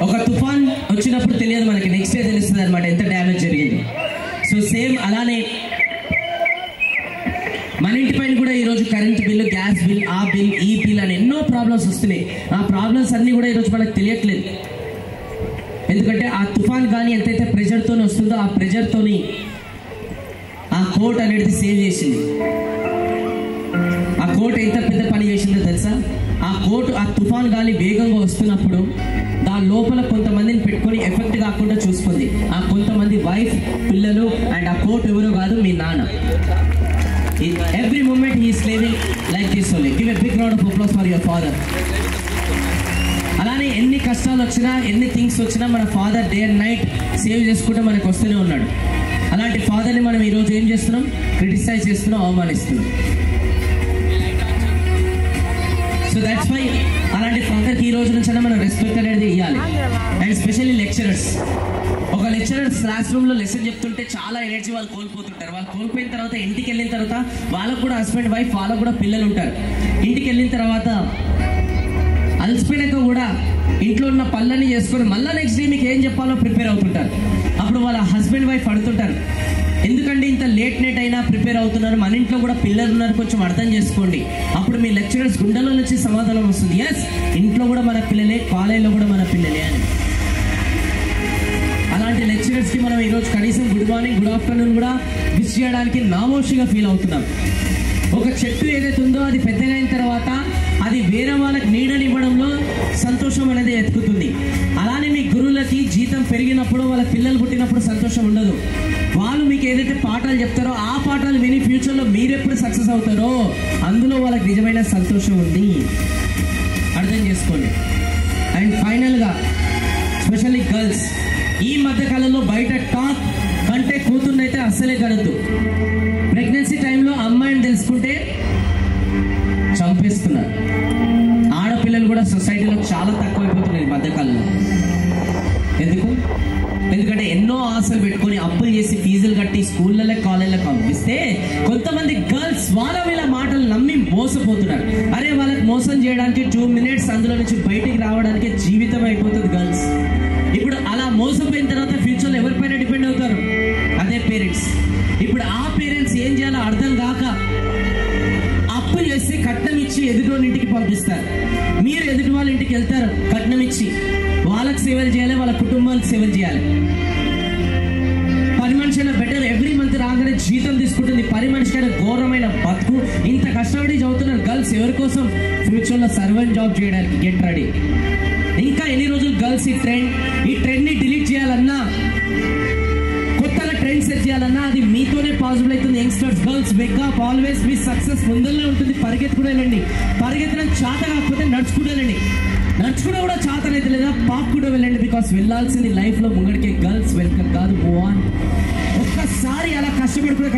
ఒక తుఫాన్ వచ్చినప్పుడు తెలియదు మనకి, నెక్స్ట్ డే తెలుస్తుంది అనమాట ఎంత డ్యామేజ్ జరిగింది. సో సేమ్ అలానే మన ఇంటి పైన కూడా ఈరోజు కరెంట్ బిల్లు, గ్యాస్ బిల్, ఆ బిల్, ఈ బిల్ అని ఎన్నో ప్రాబ్లమ్స్ వస్తున్నాయి. ఆ ప్రాబ్లమ్స్ అన్నీ కూడా ఈరోజు మనకు తెలియట్లేదు. ఎందుకంటే ఆ తుఫాన్ కానీ ఎంతైతే ప్రెజర్తోనే వస్తుందో ఆ ప్రెజర్తోని ఆ కోట్ అనేది సేవ్ చేసింది. ఆ కోట్ ఎంత పెద్ద పని చేసిందో తెలుసా? ఆ కోట్ ఆ తుఫాన్ గాలి వేగంగా వస్తున్నప్పుడు దాని లోపల కొంతమందిని పెట్టుకొని ఎఫెక్ట్ కాకుండా చూసుకుంది. ఆ కొంతమంది వైఫ్, పిల్లలు అండ్ ఆ కోట్ ఎవరో కాదు, మీ నాన్న. Every moment he is living like this only. Give a big round of applause for your father. అలానే ఎన్ని కష్టాలు వచ్చినా, ఎన్ని థింగ్స్ వచ్చినా మన father day and night save చేసుకుంటూ మనకు వస్తూనే ఉన్నాడు. అలాంటి ఫాదర్ని మనం ఈరోజు ఏం చేస్తున్నాం? క్రిటిసైజ్ చేస్తున్నాం, అవమానిస్తున్నాం. సో దట్స్ వై అలాంటి ఫాదర్కి ఈ రోజు నుంచి మనం రెస్పెక్ట్ అనేది ఇవ్వాలి. And specially lecturers. ఒక లెక్చరర్స్ క్లాస్ రూమ్లో లెసన్ చెప్తుంటే చాలా ఎనర్జీ వాళ్ళు కోల్పోతుంటారు. వాళ్ళు కోల్పోయిన తర్వాత ఇంటికి వెళ్ళిన తర్వాత వాళ్ళకు కూడా హస్బెండ్, వైఫ్, వాళ్ళకు కూడా పిల్లలు ఉంటారు. ఇంటికి వెళ్ళిన తర్వాత అలసిపోయినాక కూడా ఇంట్లో ఉన్న పనులన్నీ చేసుకొని మళ్ళీ నెక్స్ట్ డే మీకు ఏం చెప్పాలో ప్రిపేర్ అవుతుంటారు. అప్పుడు వాళ్ళ హస్బెండ్, వైఫ్ అడుగుతుంటారు, ఎందుకంటే ఇంత లేట్ నైట్ అయినా ప్రిపేర్ అవుతున్నారు, మన ఇంట్లో కూడా పిల్లలు ఉన్నారు, కొంచెం అర్థం చేసుకోండి. అప్పుడు మీ లెక్చరర్స్ గుండెలో నుంచి సమాధానం వస్తుంది, ఎస్ ఇంట్లో కూడా మన పిల్లలే, కాలేజీలో కూడా మన పిల్లలే అని. అలాంటి లెక్చరర్స్కి మనం ఈరోజు కనీసం గుడ్ మార్నింగ్, గుడ్ ఆఫ్టర్నూన్ కూడా విష్ చేయడానికి నామోషిగా ఫీల్ అవుతున్నాం. ఒక చెట్టు ఏదైతే ఉందో అది పెద్దగా అయిన తర్వాత అది వేరే వాళ్ళకి నీడనివ్వడంలో సంతోషం అనేది ఎత్తుకుతుంది. అలానే మీ గురువులకి జీతం పెరిగినప్పుడు, వాళ్ళ పిల్లలు పుట్టినప్పుడు సంతోషం ఉండదు. వాళ్ళు మీకు ఏదైతే పాఠాలు చెప్తారో ఆ పాఠాలు విని ఫ్యూచర్లో మీరెప్పుడు సక్సెస్ అవుతారో అందులో వాళ్ళకి నిజమైన సంతోషం ఉంది. అర్థం చేసుకోండి. అండ్ ఫైనల్గా స్పెషల్లీ గర్ల్స్, ఈ మధ్యకాలంలో బయట టాక్ కంటే కూతుర్నైతే అస్సలే కనద్దు. ప్రెగ్నెన్సీ టైంలో అమ్మాయిని తెలుసుకుంటే చంపేస్తున్నారు. ఆడపిల్లలు కూడా సొసైటీలో చాలా తక్కువైపోతున్నారు ఈ మధ్యకాలంలో. ఎందుకంటే ఎన్నో ఆశలు పెట్టుకొని అప్పులు చేసి ఫీజులు కట్టి స్కూళ్ళలో, కాలేజీలకు పంపిస్తే కొంతమంది గర్ల్స్ వాళ్ళ వీళ్ళ మాటలు నమ్మి మోసపోతున్నారు. అరే వాళ్ళకి మోసం చేయడానికి 2 minutes అందులో నుంచి బయటికి రావడానికి జీవితం అయిపోతుంది గర్ల్స్. ఇప్పుడు అలా మోసపోయిన తర్వాత ఫ్యూచర్లో ఎవరిపైన డిపెండ్ అవుతారు? అదే పేరెంట్స్. ఇప్పుడు ఆ పేరెంట్స్ ఏం చేయాలో అర్థం కాక అప్పు చేసి కట్నం ఇచ్చి ఎదుటి వాళ్ళ ఇంటికి పంపిస్తారు. మీరు ఎదుటి వాళ్ళ ఇంటికి వెళ్తారు, కట్నం ఇచ్చి వాళ్ళకి సేవలు చేయాలి, వాళ్ళ కుటుంబాలకు సేవలు చేయాలి. పని మనిషి అయినా బెటర్, ఎవ్రీ మంత్ రాగానే జీతం తీసుకుంటుంది. పని మనిషి అయినా ఘోరమైన బతుకు. ఇంత కష్టపడి చదువుతున్నారు గర్ల్స్ ఎవరి కోసం? ఫ్యూచర్లో సర్వెంట్ జాబ్ చేయడానికి. Get ready. ఇంకా ఎన్ని రోజులు గర్ల్స్ ఈ ట్రెండ్ని డిలీట్ చేయాలన్నా, కొత్తగా ట్రెండ్ సెట్ చేయాలన్నా అది మీతోనే పాసిబుల్ అవుతుంది. ఉంటుంది. యంగ్స్టర్స్, గర్ల్స్, వేకప్, ఆల్వేస్ మీ సక్సెస్ ముందరనే ఉంటుంది. పరిగెత్తుకుని వెళ్ళండి. పరిగెత్తడం చేత కాకపోతే నడుచుకుంటూ వెళ్ళండి. నడుచుకుంటూ కూడా చేతనైతే లేదా పాక్కుంటూ వెళ్ళండి. బికాస్ వెళ్ళాల్సింది లైఫ్లో ముంగడికే. గర్ల్స్ వెల్కమ్ కాదు, మూవ్ ఆన్. ఒక్కసారి అలా కష్టపడుకునే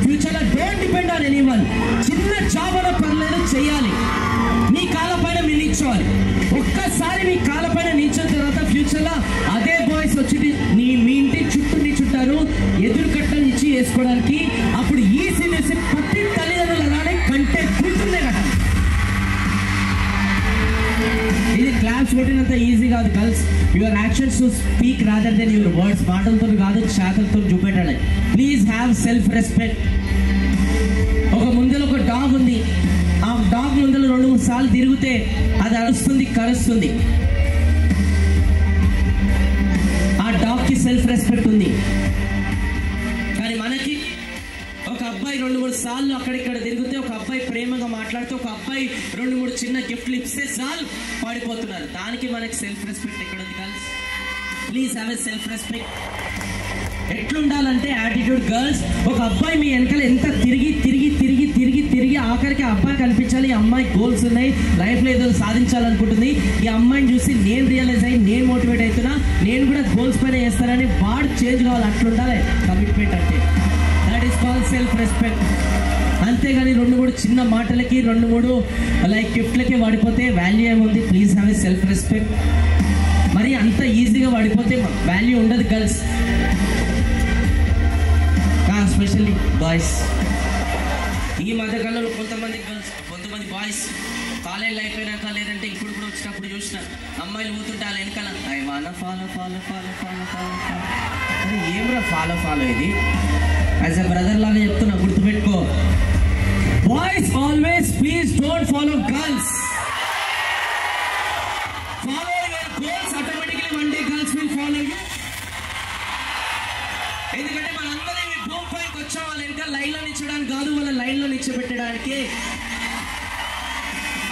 ఫ్యూచర్లో డోంట్ డిపెండ్ ఆన్ ఎనీవన్. చిన్న జాబ్ అన్న పర్లేదు, చేయాలి. మీ కాళ్ళ పైన మీరు నిల్చోవాలి. ఒక్కసారి మీ కాళ్ళ పైన నిల్చిన తర్వాత ఫ్యూచర్లో అదే బాయ్స్ వచ్చి మీ ఇంటి చుట్టారు ఎదురు కట్టలు ఇచ్చి వేసుకోవడానికి. అప్పుడు ఈ సీనియర్స్ ప్రతి తల్లిదండ్రులు అలానే కంటే కూర్చుందే కదా. ఇది క్లాప్స్ కొట్టినంత ఈజీ కాదు girls. Your actions to speak rather than your words. మాటలతో కాదు, చేతలతో చూపెట్టాలి. Please have self respect. ముందర ఒక డాగ్ ఉంది. ఆ డాగ్ ముందర 2-3 సార్లు తిరిగితే అది అరుస్తుంది, కరుస్తుంది. ఆ డాగ్ కి సెల్ఫ్ రెస్పెక్ట్ ఉంది. కానీ మనకి ఒక అబ్బాయి 2-3 సార్లు అక్కడిక్కడ తిరిగితే, ఒక అబ్బాయి ప్రేమగా మాట్లాడితే, ఒక అబ్బాయి 2-3 చిన్న గిఫ్ట్లు ఇస్తే చాలు పడిపోతున్నారు. దానికి మనకి సెల్ఫ్ రెస్పెక్ట్ ఎక్కడ ఉంది girls? Please have a self respect. ఎట్లుండాలంటే యాటిట్యూడ్ గర్ల్స్, ఒక అబ్బాయి మీ వెనకాల ఎంత తిరిగి ఆఖరికి ఆ అబ్బాయి కనిపించాలి. ఈ అమ్మాయి గోల్స్ ఉన్నాయి, లైఫ్లో ఏదో సాధించాలనుకుంటుంది. ఈ అమ్మాయిని చూసి నేను రియలైజ్ అయ్యి నేను మోటివేట్ అవుతున్నా, నేను కూడా గోల్స్ పైన చేస్తానని వాడు చేంజ్ కావాలి. అట్లుండాలి కమిట్మెంట్ అంటే. That is called self respect. అంతేగాని 2-3 చిన్న మాటలకి 2-3 లైక్ గిఫ్ట్లకి వాడిపోతే వాల్యూ ఏముంది? Please have a self respect. మరి అంత ఈజీగా వాడిపోతే వాల్యూ ఉండదు గర్ల్స్, ఎస్పెషల్లీ బాయ్స్. ఈ మధ్యకాలంలో కొంతమంది గర్ల్స్, కొంతమంది బాయ్స్ కాలేజ్ అయిపోయినాక లేదంటే ఇప్పుడు కూడా వచ్చినప్పుడు చూసిన అమ్మాయిలు పోతుంటే వాళ్ళ వెనకాల ఐ వానా ఫాలో. అది ఏమరా ఫాలో ఇది? యాజ్ ఎ బ్రదర్ లాగా చెప్తున్నా, గుర్తుపెట్టుకో. Boys always please don't follow girls. Follow your goals, automatically one day girls will follow you. ఎందుకంటే మనందరం ఈ భూమి పైకి వచ్చాం వాళ్ళ ఇంకా లైన్లో నిచ్చడానికి కాదు, వాళ్ళ లైన్లో నిచ్చబెట్టడానికి.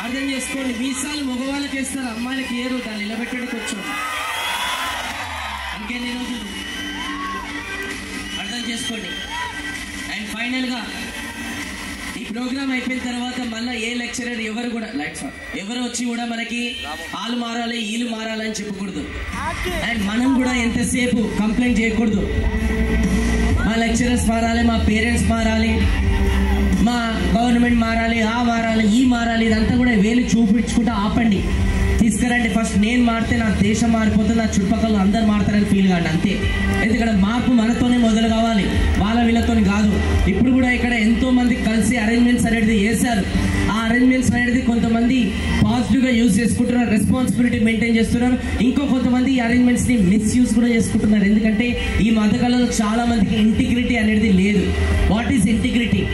అర్థం చేసుకోండి. మీసాలు మగవాళ్ళకి వేస్తారు, అమ్మాయిలకి ఏరు. దాన్ని నిలబెట్టడానికి వచ్చాం. ఇంకెన్ని రోజులు అర్థం చేసుకోండి. అండ్ ఫైనల్గా ఈ ప్రోగ్రామ్ అయిపోయిన తర్వాత మళ్ళీ ఏ లెక్చరర్ ఎవరు వచ్చి కూడా మనకి వాళ్ళు మారాలి వీళ్ళు మారాలని చెప్పకూడదు. అండ్ మనం కూడా ఎంతసేపు కంప్లైంట్ చేయకూడదు. మా లెక్చరర్స్ మారాలి, మా పేరెంట్స్ మారాలి, మా గవర్నమెంట్ మారాలి, ఆ మారాలి, ఈ మారాలి, ఇదంతా కూడా వేలు చూపించుకుంటూ ఆపండి. తీసుకురండి. ఫస్ట్ నేను మారితే నా దేశం మారిపోతుంది, నా చుట్టుపక్కల అందరు మారుతారని ఫీల్ కాండి అంతే. ఎందుకంటే మార్పు మనతోనే మొదలు కావాలి, వాళ్ళ వీళ్ళతో కాదు. ఇప్పుడు కూడా ఇక్కడ ఎంతో మంది కలిసి అరేంజ్మెంట్స్ అనేది చేశారు. ఆ అరేంజ్మెంట్స్ అనేది కొంతమంది పాజిటివ్గా యూజ్ చేసుకుంటున్నారు, రెస్పాన్సిబిలిటీ మెయింటైన్ చేస్తున్నారు. ఇంకో కొంతమంది ఈ అరేంజ్మెంట్స్ని మిస్యూజ్ కూడా చేసుకుంటున్నారు. ఎందుకంటే ఈ మధ్యకాలంలో చాలా మందికి ఇంటిగ్రిటీ అనేది లేదు. What is integrity?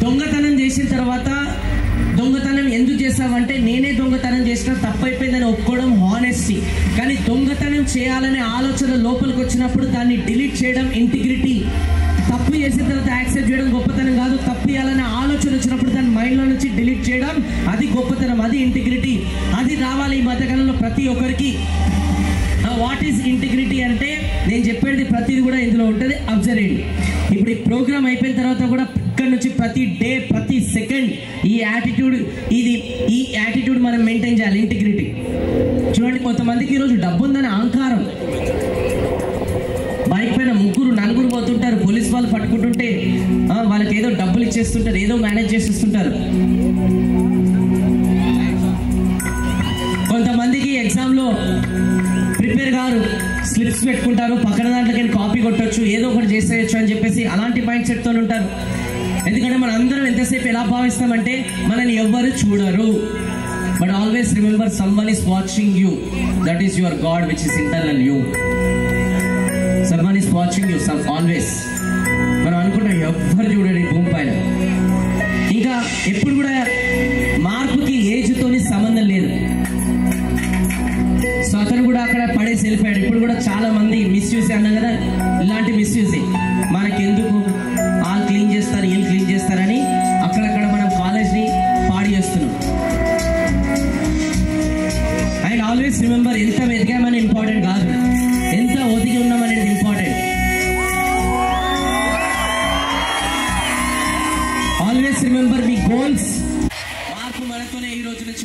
దొంగతనం చేసిన తర్వాత దొంగతనం ఎందుకు చేస్తావంటే నేనే దొంగతనం చేసిన, తప్పైపోయిందని ఒప్పుకోవడం హానెస్టీ. కానీ దొంగతనం చేయాలనే ఆలోచన లోపలికి వచ్చినప్పుడు దాన్ని డిలీట్ చేయడం ఇంటిగ్రిటీ. తప్పు చేసిన తర్వాత యాక్సెప్ట్ చేయడం గొప్పతనం కాదు. తప్పు చేయాలనే ఆలోచన వచ్చినప్పుడు దాన్ని మైండ్లో నుంచి డిలీట్ చేయడం అది గొప్పతనం, అది ఇంటిగ్రిటీ. అది రావాలి ఈ మధ్యకాలంలో ప్రతి ఒక్కరికి. వాట్ ఈస్ ఇంటిగ్రిటీ అంటే నేను చెప్పేది ప్రతిది కూడా ఇందులో ఉంటుంది. అబ్జర్వ్ చేయండి. ఇప్పుడు ఈ ప్రోగ్రామ్ అయిపోయిన తర్వాత కూడా ఇక్కడ నుంచి ప్రతి డే ప్రతి సెకండ్ ఈ యాటిట్యూడ్ మనం మెయింటైన్ చేయాలి, ఇంటిగ్రిటీ. చూడండి, కొంతమందికి ఈరోజు డబ్బు ఉందని అహంకారం. బైక్ పైన 3-4 పోతుంటారు, పోలీస్ వాళ్ళు పట్టుకుంటుంటే వాళ్ళకి ఏదో డబ్బులు ఇచ్చేస్తుంటారు, ఏదో మేనేజ్ చేసేస్తుంటారు. కొంతమందికి ఎగ్జామ్లో ప్రిపేర్ గారు స్లిప్స్ పెట్టుకుంటారు, పక్కన దాంట్లోకి కాపీ కొట్టచ్చు, ఏదో ఒకటి చేసేయచ్చు అని చెప్పేసి అలాంటి మైండ్ సెట్తో ఉంటారు. ఎందుకంటే మనం అందరం ఎంతసేపు ఎలా భావిస్తామంటే మనల్ని ఎవ్వరు చూడరు. But always remember someone is watching you. That is your God which is internal you. Someone is watching you always. మనం అనుకుంటాం ఎవ్వరు చూడరు ఈ భూమి పైన. ఇంకా ఎప్పుడు కూడా మార్పుకి ఏజ్తోని సంబంధం లేదు. సో అతను కూడా అక్కడ పడేసి వెళ్ళిపోయాడు. ఇప్పుడు కూడా చాలా మంది మిస్యూజ్ అన్నాం కదా, ఇలాంటి మిస్యూజ్ మనకెందుకు, వాళ్ళు క్లీన్ చేస్తారు వీళ్ళు క్లీన్ చేస్తారని అక్కడక్కడ మనం కాలేజ్ని పాడు చేస్తున్నాం. అండ్ ఆల్వేస్ రిమెంబర్, ఎంత ఎదిగామని ఇంపార్టెంట్ కాదు, ఎంత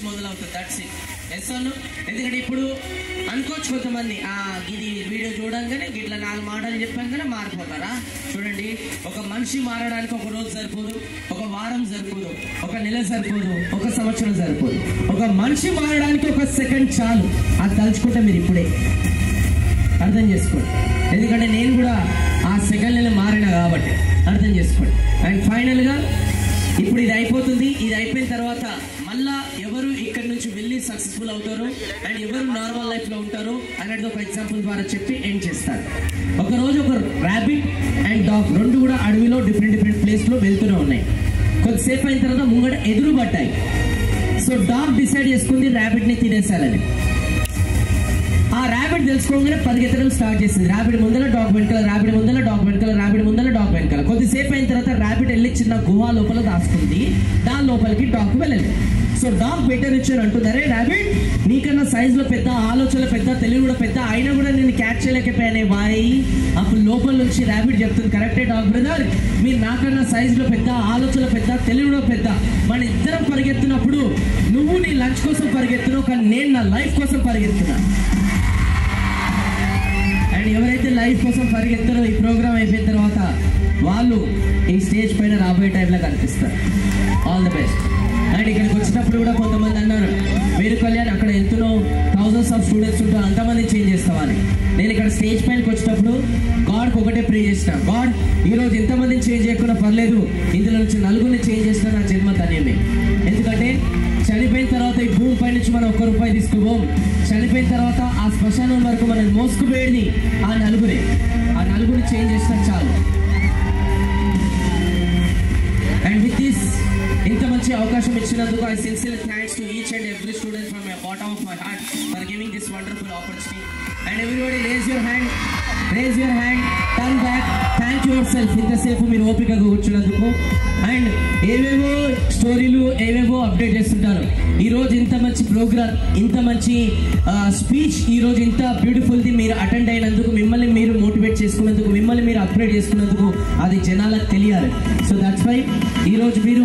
మొదలవుతుంది. That's it. ఎస్ అను. ఎందుకంటే ఇప్పుడు అనుకోవచ్చు కొంతమంది ఇది వీడియో చూడంగానే ఇట్లా 4 మాటలు చెప్పాకనే మారిపోతారా? చూడండి, ఒక మనిషి మారడానికి ఒక రోజు సరిపోదు, ఒక వారం సరిపోదు, ఒక నెల సరిపోదు, ఒక సంవత్సరం సరిపోదు. ఒక మనిషి మారడానికి ఒక సెకండ్ చాలు. అది తలుచుకుంటే మీరు ఇప్పుడే అర్థం చేసుకోండి. ఎందుకంటే నేను కూడా ఆ సెకండ్లలో మారినా కాబట్టి అర్థం చేసుకోండి. అండ్ ఫైనల్గా ఇప్పుడు ఇది అయిపోతుంది. ఇది అయిపోయిన తర్వాత మళ్ళా ఎవరు ఇక్కడ నుంచి వెళ్ళి సక్సెస్ఫుల్ అవుతారు అండ్ ఎవరు నార్మల్ లైఫ్లో ఉంటారు అనేది ఒక ఎగ్జాంపుల్ ద్వారా చెప్పి ఎండ్ చేస్తారు. ఒకరోజు ఒక ర్యాబిట్ అండ్ డాగ్ రెండు కూడా అడవిలో డిఫరెంట్ ప్లేస్లో వెళ్తూనే ఉన్నాయి. కొద్దిసేపు అయిన తర్వాత ముంగట ఎదురు పడ్డాయి. సో డాగ్ డిసైడ్ చేసుకుంది ర్యాబిట్ని తినేసాలని. ఆ ర్యాబిట్ తెలుసుకోగానే పరిగెత్తడం స్టార్ట్ చేసింది. ర్యాబిట్ ముందర, డాగ్ వెనకాల, ర్యాబిట్ ముందర, డాగ్ వెనకాల, ర్యాబిట్ ముందర, డాగ్ వెనకాల. కొద్దిసేపు అయిన తర్వాత ర్యాబిట్ వెళ్ళి చిన్న గుహ లోపల దాచుకుంది. దాని లోపలికి డాగ్ వెళ్ళలేదు. సో డాగ్ బెటర్ ఇచ్చారు అంటుంది, అరే ర్యాబిట్ నీకన్నా సైజులో పెద్ద, ఆలోచనలో పెద్ద, తెలివి కూడా పెద్ద, అయినా కూడా నేను క్యాచ్ చేయలేకపోయానే బాయ్. అప్పుడు లోపల నుంచి ర్యాబిట్ చెప్తుంది, కరెక్టే డాగ్ బ్రదర్, మీరు నాకన్నా సైజులో పెద్ద, ఆలోచనలో పెద్ద, తెలివి కూడా పెద్ద. మన ఇద్దరం పరిగెత్తున్నప్పుడు నువ్వు నీ లంచ్ కోసం పరిగెత్తున్నావు, కానీ నేను నా లైఫ్ కోసం పరిగెత్తున్నా. అండ్ ఎవరైతే లైఫ్ కోసం పరిగెత్తారో ఈ ప్రోగ్రామ్ అయిపోయిన తర్వాత వాళ్ళు ఈ స్టేజ్ పైన రాబోయే టైంలో కనిపిస్తారు. All the best. అండ్ ఇక్కడికి వచ్చినప్పుడు కూడా కొంతమంది అన్నారు, మీరు కళ్యాణ్ అక్కడ ఎంతనో థౌజండ్స్ ఆఫ్ స్టూడెంట్స్ ఉంటారు, అంతమంది చేంజ్ చేస్తామని. నేను ఇక్కడ స్టేజ్ పైనకి వచ్చినప్పుడు గాడ్కి ఒకటే ప్రే చేసిన, గాడ్ ఈరోజు ఎంతమందిని చేంజ్ చేయకుండా పర్లేదు, ఇందులో నుంచి 4 చేంజ్ చేసిన నా జన్మ ధన్యమే. ఎందుకంటే చనిపోయిన తర్వాత ఈ భూమి పై నుంచి మనం ₹1 తీసుకోబోం. చనిపోయిన తర్వాత ఆ శ్మశానం వరకు మనం మోసుకుపోయేది ఆ 4. ఆ 4 చేంజ్ చేసిన చాలు. అండ్ విత్ దిస్ ఇంత మంచి అవకాశం ఇచ్చినందుకు I sincerely thanks to each and every student from my bottom of my heart for giving this wonderful opportunity. And everybody raise your hand, turn back, thank yourself. ఇంతసేపు మీరు ఓపికగా కూర్చున్నందుకు. And ఏవేవో స్టోరీలు ఏవేవో అప్డేట్ చేస్తుంటారు. ఈరోజు ఇంత మంచి ప్రోగ్రామ్, ఇంత మంచి స్పీచ్, ఈరోజు ఇంత బ్యూటిఫుల్ది మీరు అటెండ్ అయినందుకు, మిమ్మల్ని మీరు మోటివేట్ చేసుకున్నందుకు, మిమ్మల్ని మీరు అప్గ్రేడ్ చేసుకున్నందుకు అది జనాలకు తెలియాలి. సో దట్స్ వై ఈరోజు మీరు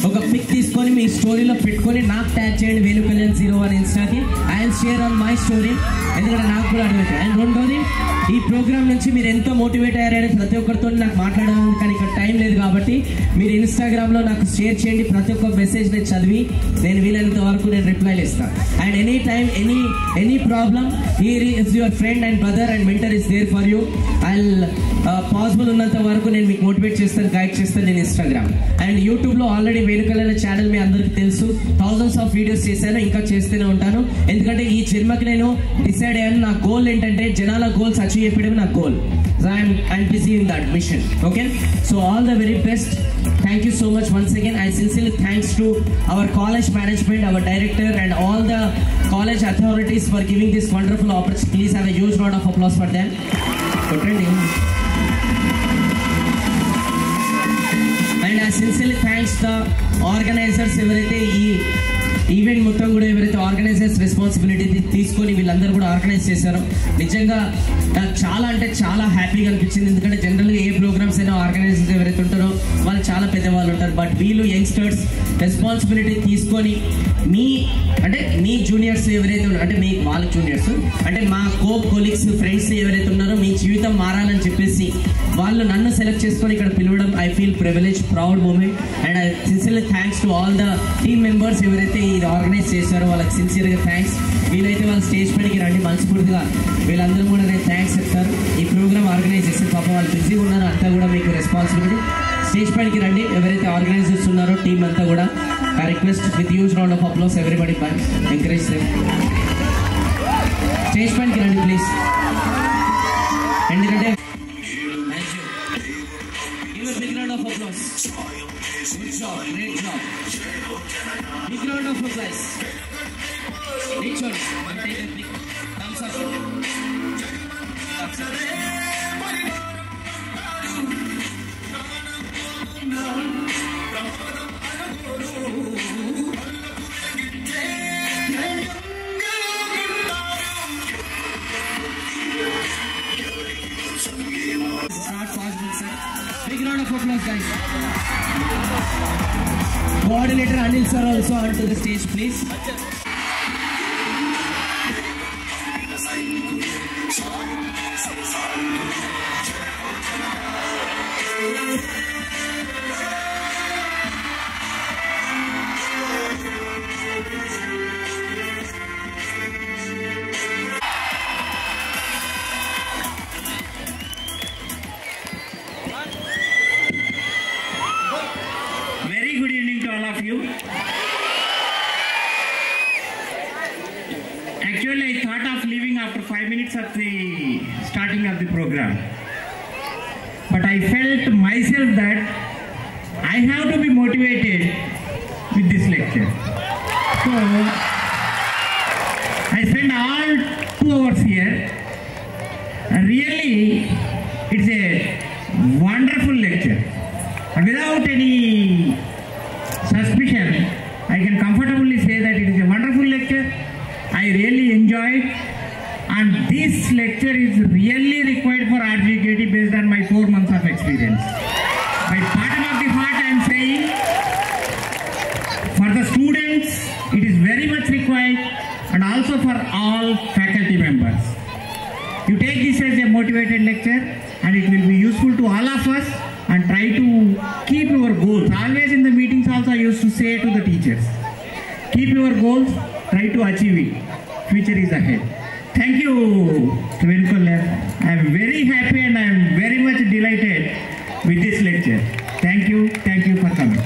ఒక పిక్ తీసుకొని మీ స్టోరీలో పెట్టుకొని నాకు ట్యాగ్ చేయండి, వేణు కళ్యాణ్ 01 ఇన్స్టాకి. I will share on my story, ఎందుకంటే నాకు కూడా అడ్వైట్. అండ్ రెండోది, ఈ ప్రోగ్రామ్ నుంచి మీరు ఎంతో మోటివేట్ అయ్యారని ప్రతి ఒక్కరితో నాకు మాట్లాడాలని, కానీ ఇక్కడ టైం లేదు కాబట్టి మీరు ఇన్స్టాగ్రామ్లో నాకు షేర్ చేయండి. ప్రతి ఒక్క మెసేజ్ నేను చదివి నేను వీలైనంత వరకు నేను రిప్లైలు ఇస్తాను. And any time any problem, here is your friend and brother and mentor is there for you. I possible ఉన్నంత వరకు నేను మీకు మోటివేట్ చేస్తాను, గైడ్ చేస్తాను నేను ఇన్స్టాగ్రామ్. అండ్ యూట్యూబ్లో ఆల్రెడీ వేణు కళ్యాణ్ ఛానల్ మీ అందరికీ తెలుసు, థౌజండ్స్ ఆఫ్ వీడియోస్ చేశాను, ఇంకా చేస్తూనే ఉంటాను. ఎందుకంటే ఈ జన్మకి నేను డిసైడ్ అయ్యాను, నా గోల్ ఏంటంటే జనాల గోల్స్ అచీవ్ చేయడం నా goal. I'm busy in that mission. Okay, so all the very best. Thank you so much once again. I sincerely thanks to our college management, our director and all the college authorities for giving this wonderful opportunity. Please have a huge round of applause for them. And I sincerely thanks the organizers ఎవరైతే ఈ event మొత్తం కూడా ఎవరైతే organisers responsibility తీసుకొని వీళ్ళందరూ కూడా organise చేశారో నిజంగా నాకు చాలా అంటే చాలా హ్యాపీగా అనిపించింది. ఎందుకంటే జనరల్గా ఏ ప్రోగ్రామ్స్ అయినా ఆర్గనైజర్స్ ఎవరైతే ఉంటారో వాళ్ళు చాలా పెద్దవాళ్ళు ఉంటారు. బట్ వీళ్ళు యంగ్స్టర్స్ రెస్పాన్సిబిలిటీ తీసుకొని మీ జూనియర్స్ ఎవరైతే ఉన్నారో, అంటే మీ వాళ్ళ జూనియర్స్ అంటే మా కోలీగ్స్ ఫ్రెండ్స్ ఎవరైతే ఉన్నారో మీ జీవితం మారాలని చెప్పేసి వాళ్ళు నన్ను సెలెక్ట్ చేసుకొని ఇక్కడ పిలవడం I feel privilege, proud moment. And I sincerely thanks to all the team members ఎవరైతే ఇది ఆర్గనైజ్ చేశారో వాళ్ళకి సిన్సియర్గా థ్యాంక్స్. వీలైతే వాళ్ళ స్టేజ్ పైకి రండి, మనస్ఫూర్తిగా వీళ్ళందరూ కూడా నేను థ్యాంక్స్ చెప్తారు. ఈ ప్రోగ్రామ్ ఆర్గనైజ్ చేస్తే పాపం వాళ్ళు బిజీగా ఉన్నారు, అంతా కూడా మీకు రెస్పాన్సిబిలిటీ. స్టేజ్ పైకి రండి ఎవరైతే ఆర్గనైజర్స్ ఉన్నారో టీమ్ అంతా కూడా. I request with huge round of applause everybody by encourage them. Stage పైకి రండి ప్లీజ్. ఎందుకంటే big round of applause. Good job, great job. Big round of applause. Each one, take a big thumbs up. Thumbs up. It's not possible, sir. Big round of applause, guys. Coordinator Anil sir also onto the stage, please. Very good evening to all of you. Actually, I thought of leaving after 5 minutes of the starting of the program. But I felt myself that I have to be motivated with this lecture. So, I spent all 2 hours here. And really, it's a wonderful lecture. And without any suspicion, I can comfortably say that it is a wonderful lecture. I really enjoyed, and this lecture is really required for RGKT based on my 4 months of experience. By bottom of the heart, I am saying, for the students, it is very much required, and also for all faculty members. You take this as a motivated lecture, and it will be useful to all of us, and try to keep your goals. Always in the meetings also I used to say to the teachers, keep your goals, try to achieve it. Future is ahead. Thank you, Twinkle. I am very happy and I am very much delighted with this lecture. Thank you for coming.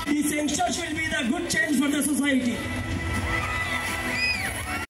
These youngsters will be the good change for the society.